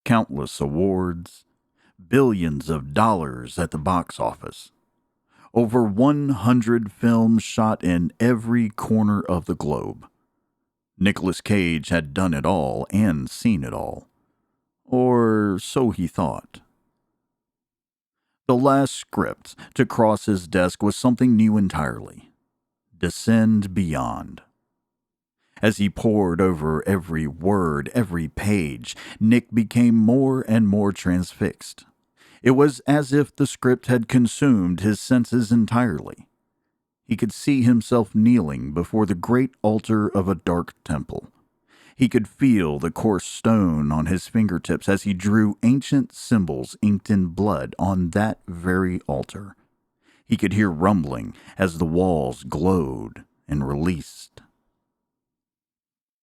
Countless awards, billions of dollars at the box office. Over 100 films shot in every corner of the globe. Nicolas Cage had done it all and seen it all. Or so he thought. The last script to cross his desk was something new entirely. Descend Beyond. As he pored over every word, every page, Nick became more and more transfixed. It was as if the script had consumed his senses entirely. He could see himself kneeling before the great altar of a dark temple. He could feel the coarse stone on his fingertips as he drew ancient symbols inked in blood on that very altar. He could hear rumbling as the walls glowed and released.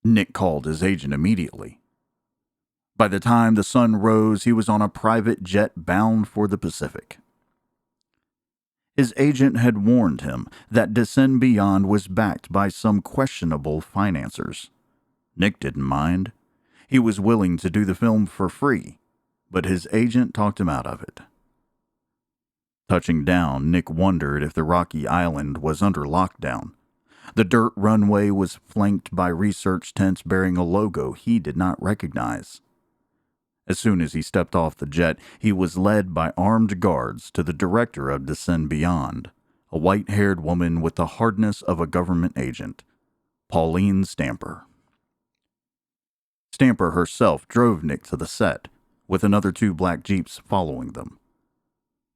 Nick called his agent immediately. By the time the sun rose, he was on a private jet bound for the Pacific. His agent had warned him that Descend Beyond was backed by some questionable financiers. Nick didn't mind. He was willing to do the film for free, but his agent talked him out of it. Touching down, Nick wondered if the rocky island was under lockdown. The dirt runway was flanked by research tents bearing a logo he did not recognize. As soon as he stepped off the jet, he was led by armed guards to the director of Descend Beyond, a white-haired woman with the hardness of a government agent, Pauline Stamper. Stamper herself drove Nick to the set, with another 2 black jeeps following them.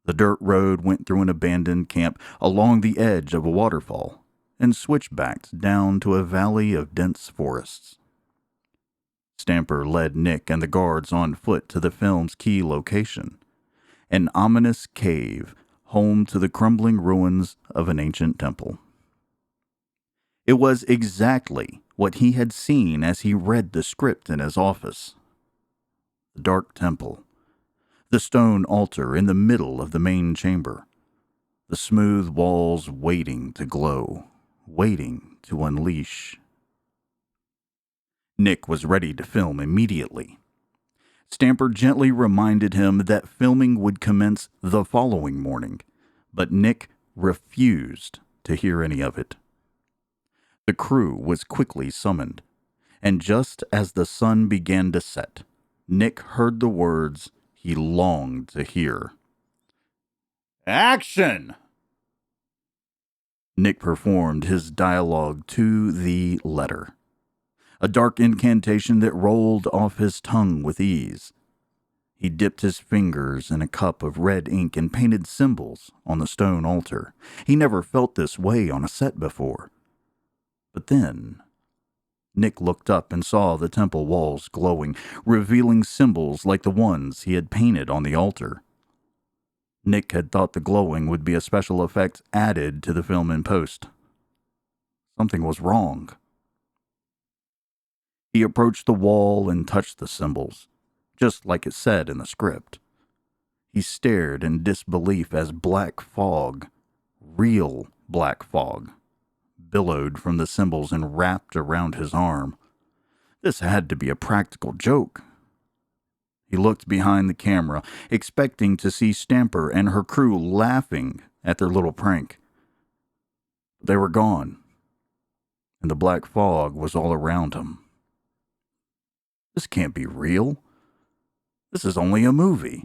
The dirt road went through an abandoned camp along the edge of a waterfall and switchbacked down to a valley of dense forests. Stamper led Nick and the guards on foot to the film's key location, an ominous cave home to the crumbling ruins of an ancient temple. It was exactly what he had seen as he read the script in his office. The dark temple, the stone altar in the middle of the main chamber, the smooth walls waiting to glow, waiting to unleash. Nick was ready to film immediately. Stamper gently reminded him that filming would commence the following morning, but Nick refused to hear any of it. The crew was quickly summoned, and just as the sun began to set, Nick heard the words he longed to hear. Action! Nick performed his dialogue to the letter, a dark incantation that rolled off his tongue with ease. He dipped his fingers in a cup of red ink and painted symbols on the stone altar. He never felt this way on a set before. But then, Nick looked up and saw the temple walls glowing, revealing symbols like the ones he had painted on the altar. Nick had thought the glowing would be a special effect added to the film in post. Something was wrong. He approached the wall and touched the symbols, just like it said in the script. He stared in disbelief as black fog, real black fog, billowed from the symbols and wrapped around his arm. This had to be a practical joke. He looked behind the camera, expecting to see Stamper and her crew laughing at their little prank. They were gone, and the black fog was all around him. This can't be real. This is only a movie.